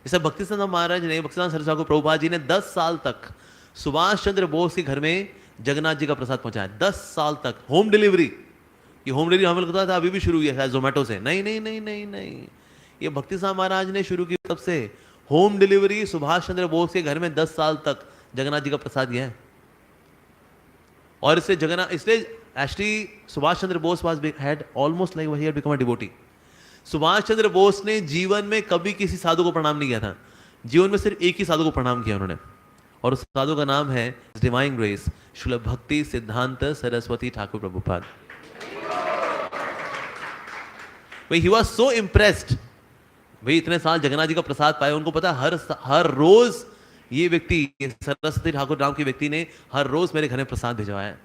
इसे भक्तिसिद्धांत महाराज ने, भक्तिसिद्धांत सरस्वती ठाकुर प्रभुपाद जी ने 10 साल तक सुभाष चंद्र बोस के घर में जगन्नाथ जी का प्रसाद पहुंचाया। 10 साल तक होम डिलीवरी। ये होम डिलीवरी हमें लगता था अभी भी शुरू हुई है शायद जोमेटो से। नहीं नहीं नहीं नहीं नहीं, ये भक्तिसिद्धांत महाराज ने शुरू की तब से होम डिलीवरी सुभाष चंद्र बोस के घर में 10 साल तक जगन्नाथ जी का प्रसाद गया है। और इससे जगन्नाथ, इसलिए actually Subhash Chandra Bose was had almost like he had become a devotee. Subhash Chandra Bose ने जीवन में कभी किसी साधु को प्रणाम नहीं किया था। जीवन में सिर्फ एक ही साधु को प्रणाम किया उन्होंने, और उस साधु का नाम है डिवाइन ग्रेस श्रील भक्ति सिद्धांत सरस्वती ठाकुर प्रभुपाद। भाई ही वॉज सो इम्प्रेस्ड। भाई इतने साल जगन्नाथ जी का प्रसाद पाए, उनको पता हर रोज ये व्यक्ति, सरस्वती ठाकुर नाम के व्यक्ति ने हर रोज मेरे घर में प्रसाद भिजवाया है।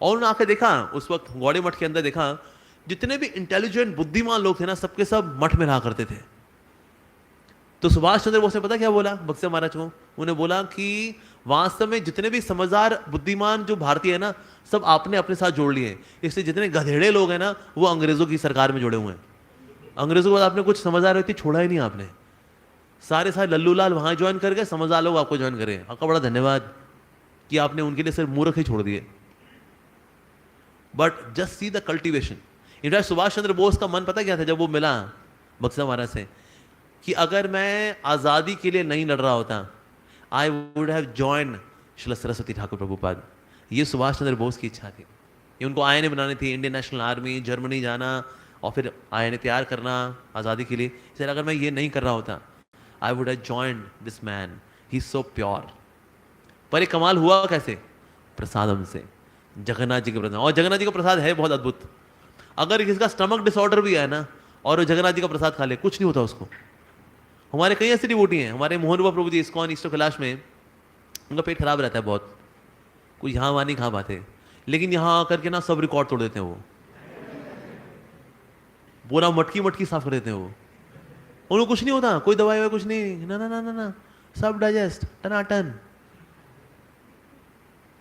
और उन्होंने आके देखा, उस वक्त गौड़े मठ के अंदर देखा, जितने भी इंटेलिजेंट बुद्धिमान लोग थे ना, सबके सब मठ में रहा करते थे। तो सुभाष चंद्र बोस ने पता क्या बोला भक्ति महाराज को? उन्हें बोला कि वास्तव में जितने भी समझदार बुद्धिमान जो भारतीय है ना, सब आपने अपने साथ जोड़ लिए, इसलिए जितने गधेड़े लोग हैं ना, वो अंग्रेजों की सरकार में जुड़े हुए हैं। अंग्रेजों के बाद आपने कुछ समझदार व्यक्ति छोड़ा ही नहीं आपने। सारे लल्लू लाल वहां ज्वाइन कर गए, समझदार लोग आपको ज्वाइन करें। आपका बड़ा धन्यवाद कि आपने उनके लिए सिर्फ मूर्ख ही छोड़ दिए। But just see the cultivation. In fact Subhash Chandra Bose का मन पता क्या था जब वो मिला भक्ति महाराज से, कि अगर मैं आजादी के लिए नहीं लड़ रहा होता, I would have join Srila Saraswati Thakur Prabhupada. ये सुभाष चंद्र बोस की इच्छा थी। ये उनको आईएनए बनानी थी, इंडियन नेशनल आर्मी, जर्मनी जाना और फिर आईएनए तैयार करना आज़ादी के लिए। इसलिए अगर मैं ये नहीं कर रहा होता, I would have joined this man, he is so pure. पर ये कमाल हुआ कैसे? प्रसादम से, जगन्नाथ जी के प्रसाद। और जगन्नाथ जी का प्रसाद है बहुत अद्भुत। अगर किसी का स्टमक डिसऑर्डर भी है ना, और वो जगन्नाथ जी का प्रसाद खा ले, कुछ नहीं होता उसको। हमारे कई ऐसी डिवोटी हैं, हमारे मोहन रूपा प्रभु जी इस्कॉन ईस्ट कैलाश में, उनका पेट खराब रहता है बहुत, कोई यहाँ वहाँ नहीं खा पाते, लेकिन यहाँ आकर के ना सब रिकॉर्ड तोड़ देते हैं। वो पूरा मटकी मटकी साफ कर देते हैं। वो उनको कुछ नहीं होता, कोई दवाई कुछ नहीं, ना ना ना ना ना, सब डाइजेस्ट टनाटन।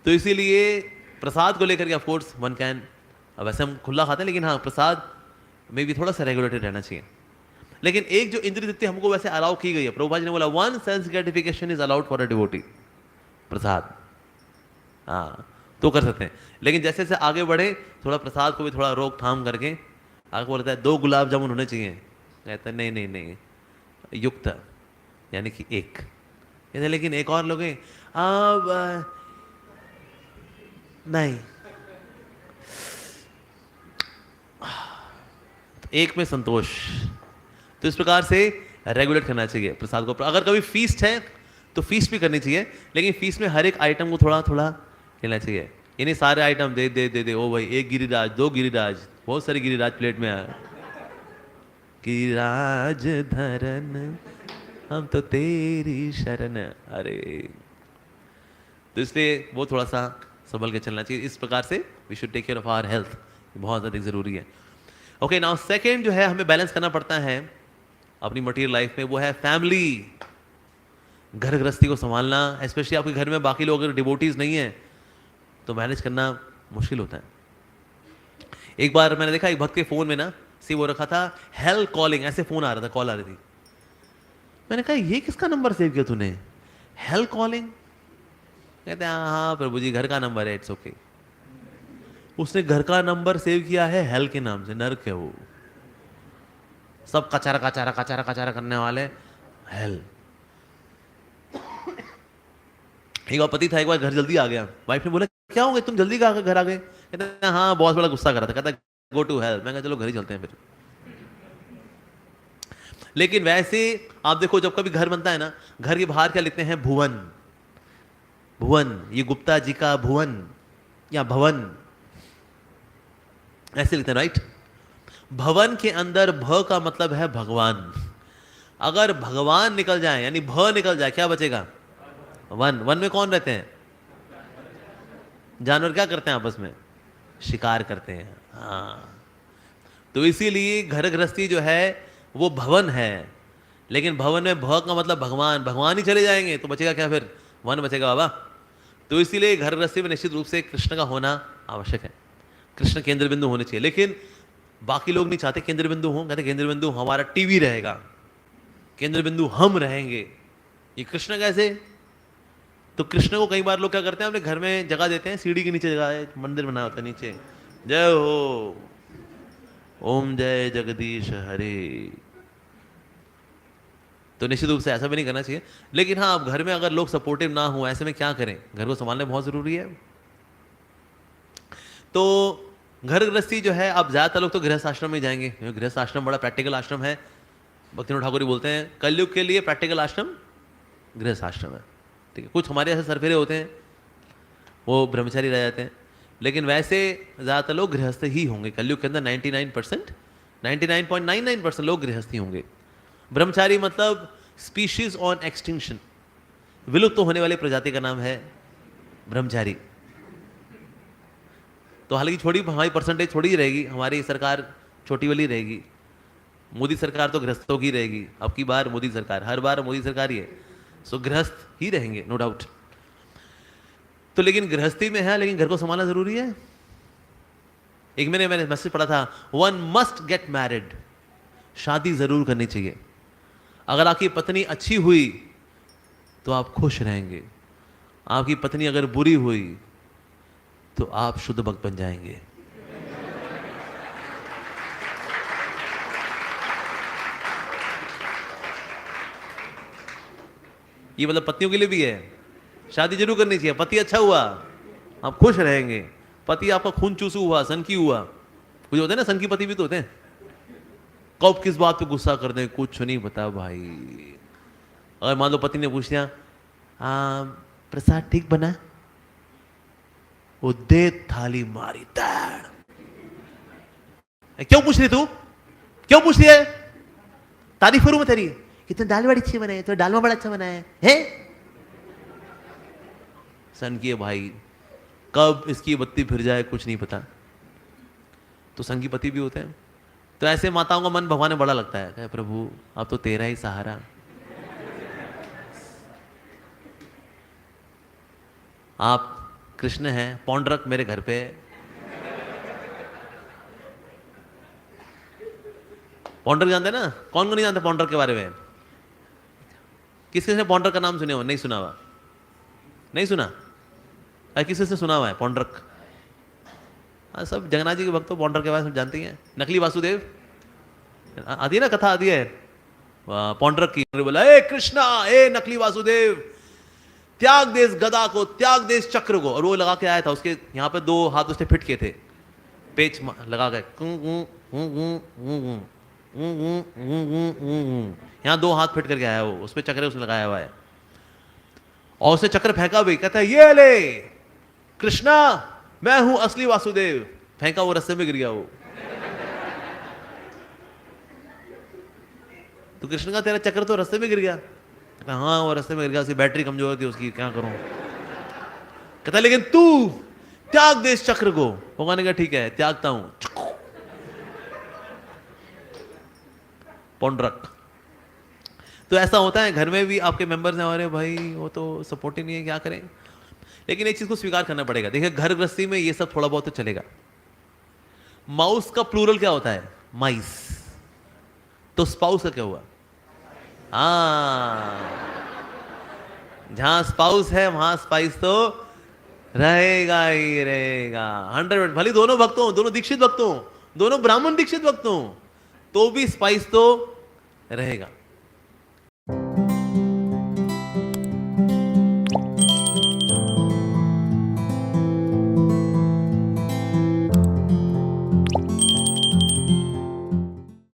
तो इसीलिए प्रसाद को लेकर के ऑफ कोर्स वन कैन, वैसे हम खुला खाते हैं, लेकिन हाँ प्रसाद में भी थोड़ा सा रेगुलेटेड रहना चाहिए। लेकिन एक जो इंद्रिय तृप्ति हमको वैसे अलाउ की गई है, प्रभुपाद जी ने बोला one sense gratification is allowed for a devotee, prasad. हाँ तो कर सकते हैं, लेकिन जैसे जैसे आगे बढ़े थोड़ा प्रसाद को भी थोड़ा रोक थाम करके आगे बोलता है 2 गुलाब जामुन होने चाहिए। कहता है नहीं नहीं नहीं, युक्त यानी कि एक। कहते लेकिन एक और लोग हैं, अब नहीं, एक में संतोष। तो इस प्रकार से रेगुलेट करना चाहिए प्रसाद को। अगर कभी फीस्ट है तो फीस्ट भी करनी चाहिए, लेकिन फीस्ट में हर एक आइटम को थोड़ा थोड़ा लेना चाहिए। यानी सारे आइटम दे दे दे दे, ओ भाई 1 गिरिराज 2 गिरिराज, बहुत सारी गिरिराज प्लेट में आया। गिरिराज धरन हम तो तेरी शरण। अरे तो इसलिए वो थोड़ा सा संभल के चलना चाहिए। इस प्रकार से we should take care of our health, बहुत ज़्यादा जरूरी है। ओके नाउ सेकेंड जो है हमें बैलेंस करना पड़ता है अपनी मटीरियल लाइफ में, वो है फैमिली, घर गृहस्थी को संभालना। स्पेशली आपके घर में बाकी लोग अगर डिवोटीज नहीं है तो मैनेज करना मुश्किल होता है। एक बार मैंने देखा एक भक्त के फोन में ना सी वो रखा था हेल कॉलिंग, ऐसे फोन आ रहा था, कॉल आ रही थी। मैंने कहा ये किसका नंबर सेव किया तूने, हेल कॉलिंग? कहते हैं हाँ प्रभु जी घर का नंबर है, इट्स ओके। उसने घर का नंबर सेव किया है हेल के नाम से, नर्क है वो, सब कचारा कचारा कचारा कचारा करने वाले हेल। एक बार पति था, एक बार घर जल्दी आ गया, वाइफ ने बोला क्या हो गया तुम जल्दी घर आ गए? कहते हैं हाँ बहुत बड़ा गुस्सा कर रहा था, कहता गो टू हेल। मैं कहा चलो घर ही चलते हैं फिर। लेकिन वैसे आप देखो जब कभी घर बनता है ना, घर के बाहर क्या लिखते हैं, भुवन। भुवन, ये गुप्ता जी का भुवन या भवन ऐसे लिखते हैं, राइट? भवन के अंदर भ का मतलब है भगवान। अगर भगवान निकल जाए यानी भ निकल जाए, क्या बचेगा? वन। वन में कौन रहते हैं? जानवर क्या करते हैं आपस में? शिकार करते हैं। हाँ तो इसीलिए घर गृहस्थी जो है वो भवन है, लेकिन भवन में भ का मतलब भगवान। भगवान ही चले जाएंगे तो बचेगा क्या फिर? वन बचेगा बाबा। तो इसीलिए घर गृहस्थी में निश्चित रूप से कृष्ण का होना आवश्यक है, कृष्ण केंद्र बिंदु होने चाहिए। लेकिन बाकी लोग नहीं चाहते केंद्र बिंदु हो, कहते केंद्र बिंदु हमारा टीवी रहेगा, केंद्र बिंदु हम रहेंगे। ये कृष्ण कैसे? तो कृष्ण को कई बार लोग क्या करते हैं, अपने घर में जगह देते हैं, सीढ़ी के नीचे जगह है, मंदिर बना होता है नीचे, जय हो ओम जय जगदीश हरे। तो निश्चित रूप से ऐसा भी नहीं करना चाहिए। लेकिन हाँ, अब घर में अगर लोग सपोर्टिव ना हो, ऐसे में क्या करें? घर को संभालना बहुत जरूरी है। तो घर गृहस्थी जो है, अब ज्यादातर लोग तो गृहस्थ आश्रम में जाएंगे, क्योंकि गृहस्थ आश्रम बड़ा प्रैक्टिकल आश्रम है। भक्तिनाथ ठाकुर बोलते हैं कलयुग के लिए प्रैक्टिकल आश्रम गृहस्थ आश्रम है। ठीक है, कुछ हमारे ऐसे सरफेरे होते हैं, वो ब्रह्मचारी रह जाते हैं, लेकिन वैसे ज़्यादातर लोग गृहस्थ ही होंगे। कलयुग के अंदर 99%, 99.99% लोग गृहस्थी होंगे। ब्रह्मचारी मतलब स्पीशीज ऑन एक्सटिंक्शन, विलुप्त तो होने वाली प्रजाति का नाम है ब्रह्मचारी। तो हालांकि छोटी हमारी परसेंटेज छोटी ही रहेगी, हमारी सरकार छोटी वाली रहेगी। मोदी सरकार तो गृहस्थों की रहेगी, अब की बार मोदी सरकार, हर बार मोदी सरकार ही है, सो गृहस्थ ही रहेंगे नो डाउट। तो लेकिन गृहस्थी में है, लेकिन घर को संभालना जरूरी है। एक मैंने मैसेज पढ़ा था, वन मस्ट गेट मैरिड, शादी जरूर करनी चाहिए। अगर आपकी पत्नी अच्छी हुई तो आप खुश रहेंगे, आपकी पत्नी अगर बुरी हुई तो आप शुद्ध भक्त बन जाएंगे। ये मतलब पत्नियों के लिए भी है, शादी जरूर करनी चाहिए। पति अच्छा हुआ आप खुश रहेंगे, पति आपका खून चूसू हुआ, सन की हुआ, कुछ होते हैं ना सन की पति भी तो होते हैं, कब किस बात पे गुस्सा कर दें कुछ नहीं पता भाई। अगर मान लो पति ने पूछ लिया प्रसाद ठीक बना, वो दे थाली मारी ताड़। क्यों पूछ रही तू, क्यों पूछ रही है, तारीफ करूं मैं तेरी, कितने दाल बड़ी अच्छी बनाए, तो डालवा बड़ा अच्छा बनाया है। सन की भाई, कब इसकी बत्ती फिर जाए कुछ नहीं पता। तो सन की पति भी होते हैं। तो ऐसे माताओं का मन भगवान में बड़ा लगता है, प्रभु अब तो तेरा ही सहारा। आप कृष्ण हैं, पौंड्रक मेरे घर पे। पौंड्रक जानते हैं ना, कौन को नहीं जानते पौंड्रक के बारे में? किस किसने पौंड्रक का नाम सुने हो? नहीं सुना हुआ? नहीं सुना? किस किसने सुना हुआ है पौंड्रक? हाँ, सब जगन्नाथ जी के भक्त तो पौंड्रक के बारे में सब जानते ही हैं। नकली वासुदेव आती है ना, कथा आती है पौंड्रक की, बोला ए कृष्णा, ए नकली वासुदेव, त्याग देश गदा को, त्याग देश चक्र को। और वो लगा के आया था, उसके यहाँ पे दो हाथ उसने फिट किए थे, पेच लगा के, यहाँ दो हाथ फिट करके आया वो, उस पर चक्र उसने लगाया हुआ है। और उसने चक्र फेंका भी, कहता है ये ले कृष्णा, मैं हूं असली वासुदेव। फेंका, वो रास्ते में गिर गया वो। तो कृष्ण का तेरा चक्र तो रास्ते में गिर गया। कहता हाँ वो रास्ते में गिर गया, उसकी बैटरी कमजोर थी उसकी, क्या करूं। कहता लेकिन तू त्याग दे इस चक्र को। भगवान ने कहा ठीक है त्यागता हूं। पौंड्रक। तो ऐसा होता है घर में भी, आपके मेंबर्स हैं, अरे भाई वो तो सपोर्टिव नहीं है, क्या करें। लेकिन एक चीज को स्वीकार करना पड़ेगा। देखिए घर गृहस्थी में ये सब थोड़ा बहुत तो चलेगा। माउस का प्लूरल क्या होता है? माइस। तो स्पाउस का क्या हुआ? जहां स्पाउस है वहां स्पाइस तो रहेगा ही रहेगा 100%। भले दोनों भक्त हों, दोनों दीक्षित भक्त हों, दोनों ब्राह्मण दीक्षित भक्त हों, तो भी स्पाइस तो रहेगा।